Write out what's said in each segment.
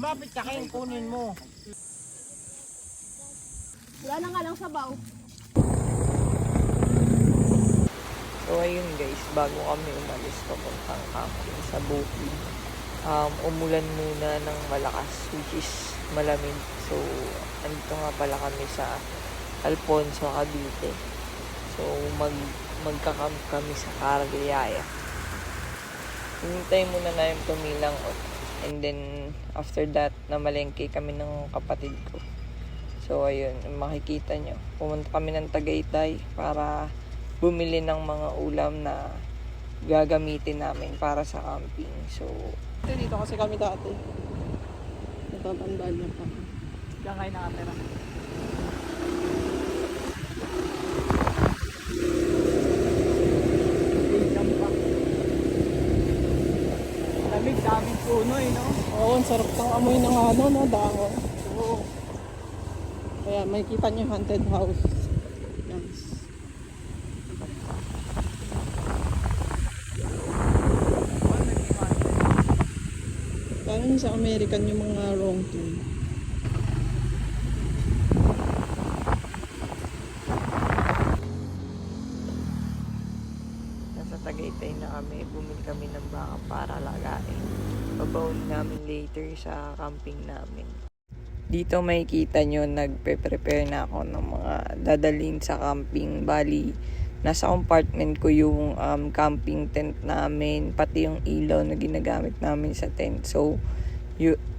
Lumapit ka kayo, kunin mo. Wala na nga lang sabaw. So ayun guys, bago kami umalis papuntang camping sa bukid, umulan muna ng malakas, which is malamig. So andito nga pala kami sa Alfonso, Cavite. So magka-camp kami sa Caragliyaya. Hinintay muna namin tumilang, and then after that namalengke kami ng kapatid ko. So ayun, makikita nyo, pumunta kami ng Tagaytay para bumili ng mga ulam na gagamitin namin para sa camping. So Dito kasi kami dati. Natatandaan niya pa. Diyan kayo nakatira. Lamig, daming puno no? Oo, ang sarap ng amoy ng ano, no, dahon. Oo. Kaya may kita niyo haunted house. Yan. Parang sa American yung mga wrong turn. nasa Tagaytay na kami, bumili kami ng baka para lagain. Babawin namin later sa camping namin. Dito makikita nyo, nagpe-prepare na ako ng mga dadalhin sa camping. Bali, nasa compartment ko yung camping tent namin, pati yung ilaw na ginagamit namin sa tent. So,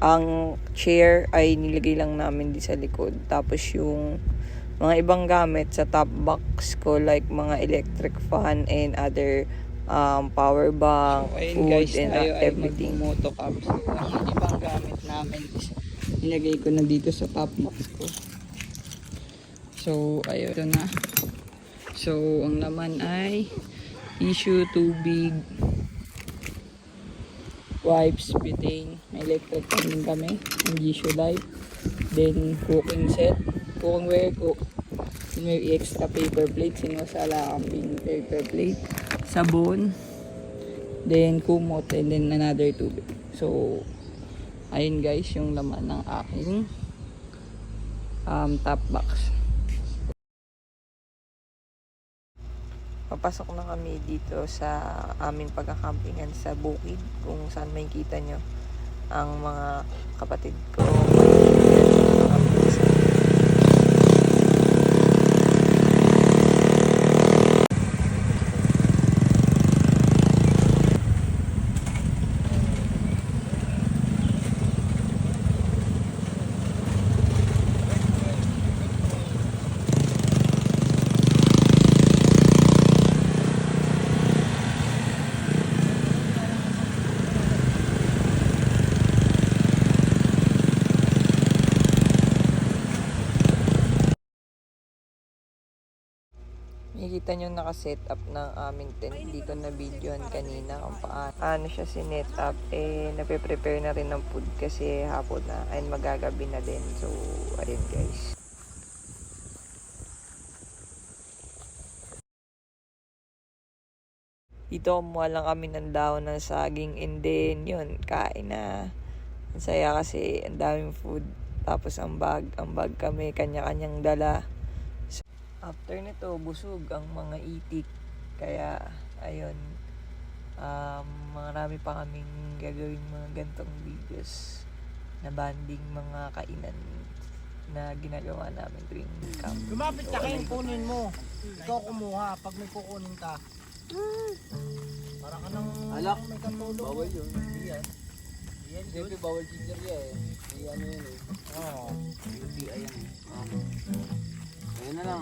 ang chair ay nilagay lang namin di sa likod. Tapos yung mga ibang gamit sa top box ko, like mga electric fan and other power bank, So, ayun food, guys, and tayo ay everything. mag-motocamp. So, ang ibang gamit namin is nilagay ko na dito sa top box ko. So, ayun. Ito na. So, ang laman ay tissue, tubig, wipes, butane, may electric fan din kami, ang Gisho Light, then cooking set, cookware, then may extra paper plate, sinusala camping paper plate, sabon, then kumot, and then another tubig. So, ayun guys, yung laman ng aking top box. Papasok na kami dito sa aming pagkakampingan sa bukid, kung saan makikita nyo ang mga kapatid ko. Nakikita nyo naka-set up ng aming tent. Hindi ko na videoan kanina kung paano siya sinet up. Nape-prepare na rin ng food kasi hapon na. Ayun, magagabi na din. So, ayun guys. Dito kumuha lang kami ng daon ng saging, and then yun, kain na. Ang saya kasi ang daming food. Tapos ang bag kami, kanya-kanyang dala. After nito, busog ang mga itik. Kaya, ayun, marami pa kaming gagawin mga gantong videos na banding mga kainan na ginagawa namin tuwing camp. Lumapit ka kayo, kunin mo. Ikaw kumuha pag may kukunin ka. Para ka nang Alak. may katulong. Bawal yun. Yan. Yan yun. Siyempre bawal ginger yan eh. Di ano yun eh. Oo. Beauty ayan eh. Ayun na lang.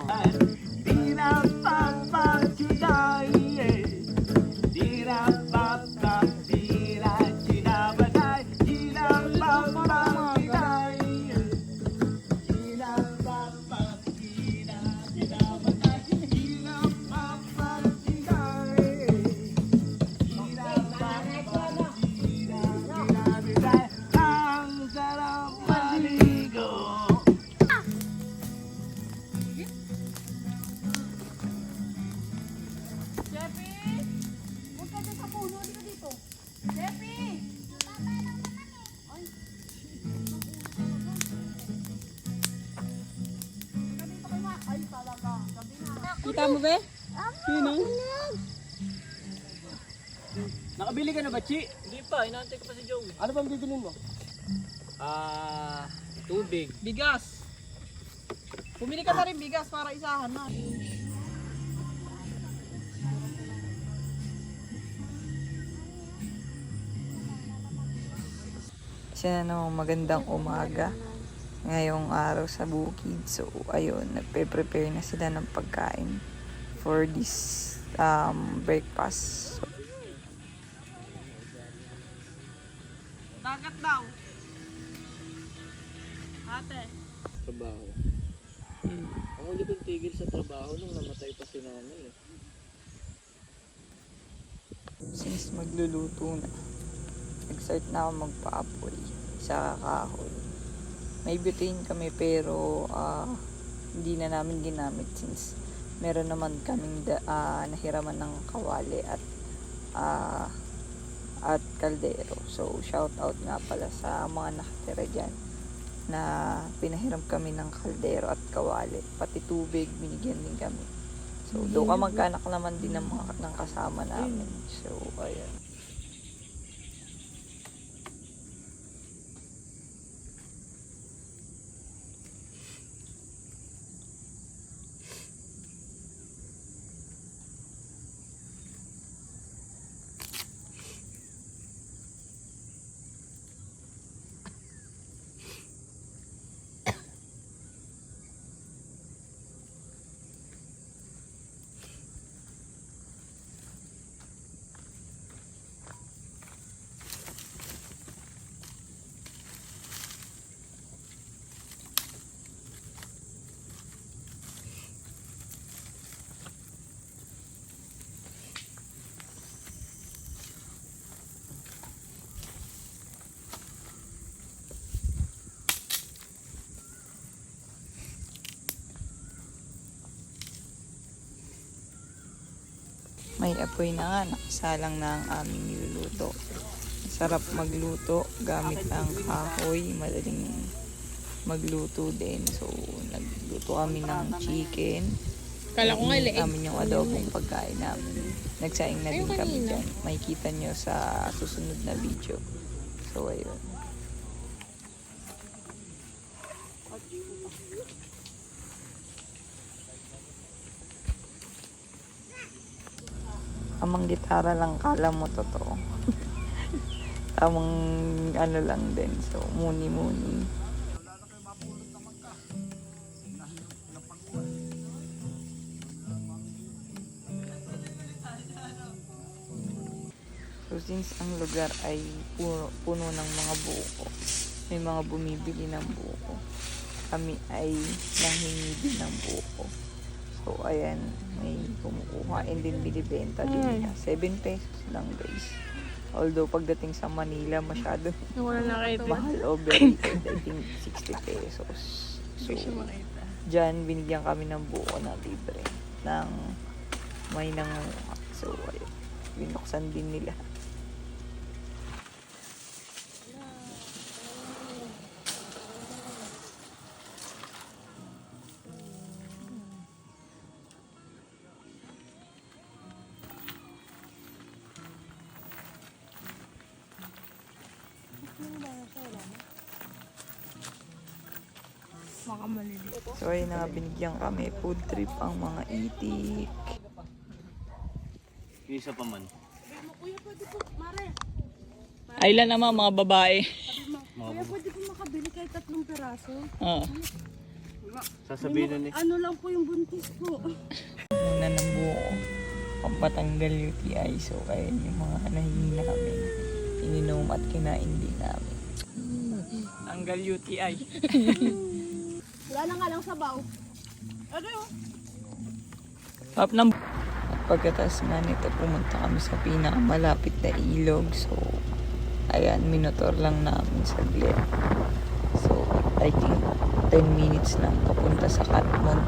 Kita mo ba? Yun o. Nakabili ka na ba, Chi? Hindi pa, inaantay ko pa si Joey. Ano bang bibilin mo? Tubig. Bigas. Pumili ka na rin bigas para isahan na. Isa na namang magandang umaga ngayong araw sa bukid. So, ayun, nagpe-prepare na sila ng pagkain for this breakfast. So, Dagat daw. Ate. Trabaho. Ang huli kong tigil sa trabaho nung namatay pa si nanay. since magluluto na, nag-start na ako magpa-apoy sa kahoy. May butane kami pero hindi na namin ginamit since meron naman kaming nahiraman ng kawali at kaldero. So, shout out nga pala sa mga nakatira dyan na pinahiram kami ng kaldero at kawali. Pati tubig, binigyan din kami. So, doon ka magkanak naman din ng kasama namin. So, ayan. May apoy na nga, nakasalang na ang aming niluluto. Sarap magluto gamit ang kahoy, madaling magluto din. So, nagluto kami ng chicken. Kala ko nga liit. Namin yung adobong pagkain namin. Nagsaing na din kami dyan. Makikita nyo sa susunod na video. So, ayun. Amang gitara lang, kala mo totoo. Tamang ano lang din. So, muni-muni. So, since ang lugar ay puno ng mga buko, may mga bumibili ng buko. Kami ay nanghingi din ng buko. So, ayan, may kumukuha and din binibenta din niya. 7 pesos lang, guys. Although, pagdating sa Manila, masyado Wala na kayo. mahal, overrated. I think 60 pesos. So, dyan, binigyan kami ng buko na libre. Ng may nangunguha. So, ayun, binuksan din nila. Baka maliliit. So, ayun na nga, binigyan kami. Food trip ang mga itik. Yung isa pa man. Kuya, pwede po, Mare. Ay lang naman mga babae. Kuya, pwede po makabili kahit 3 piraso. Oo. Sasabihin na ni. Ano lang po yung buntis po. Muna ng buko. Pampatanggal UTI. So, ayun yung mga nahingi namin. Ininom at kinain din namin. Tanggal UTI. Wala na nga lang sabaw. Ano yun? At pagkatas nga nito, pumunta kami sa pinakamalapit na ilog. So, ayan, minotor lang namin saglit. So, I think 10 minutes lang papunta sa Catmon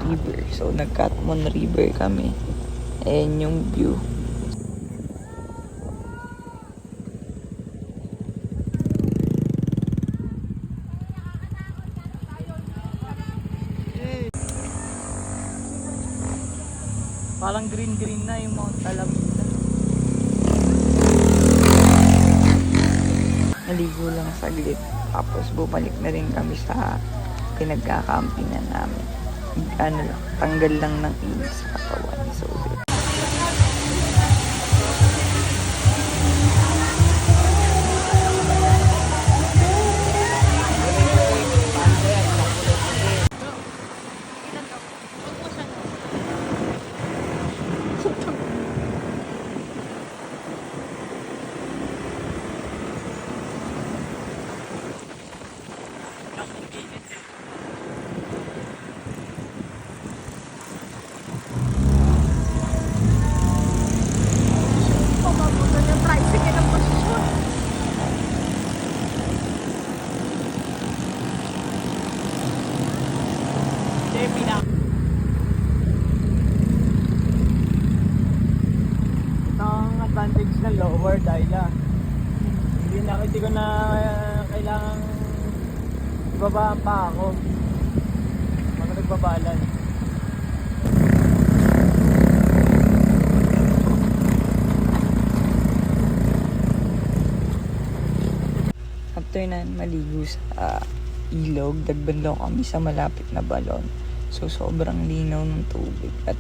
River. So, nag-Catmon River kami. Ayan yung view. Parang green na yung Mount Talamina. Naligo lang saglit. Tapos bumalik na rin kami sa pinagkakampingan namin. Ano lang, tanggal lang ng init sa katawan. So, Pamabutan yung tricycle ng posisyon. Ito ang advantage ng lower dahil hindi ko na kailangan ibabaan pa ako. Mga nagbabalan. after na maligo sa ilog, dagbandong kami sa malapit na balon. So, sobrang linaw ng tubig at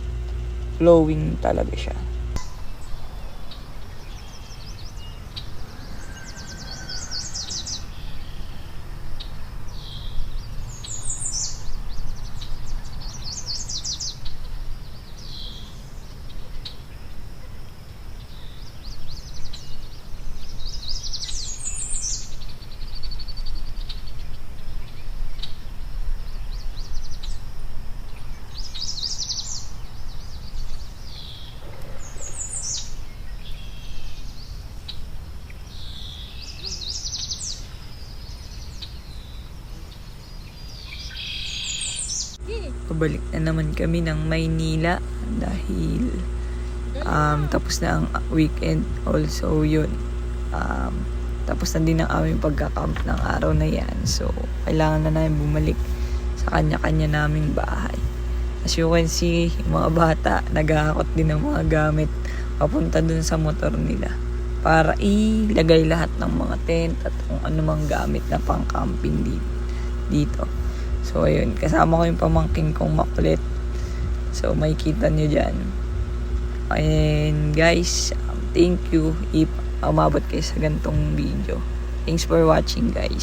flowing talaga siya. Pabalik na naman kami ng Maynila dahil tapos na ang weekend also yun. Tapos na din ang aming pagkakamp ng araw na yan. So, kailangan na namin bumalik sa kanya-kanya naming bahay. As you can see, yung mga bata naghahakot din ng mga gamit papunta dun sa motor nila para ilagay lahat ng mga tent at kung anumang gamit na pang-camping dito. So, ayun. Kasama ko yung pamangking kong makulit. So, makikita nyo dyan. And, guys, thank you if umabot kayo sa gantong video. Thanks for watching, guys.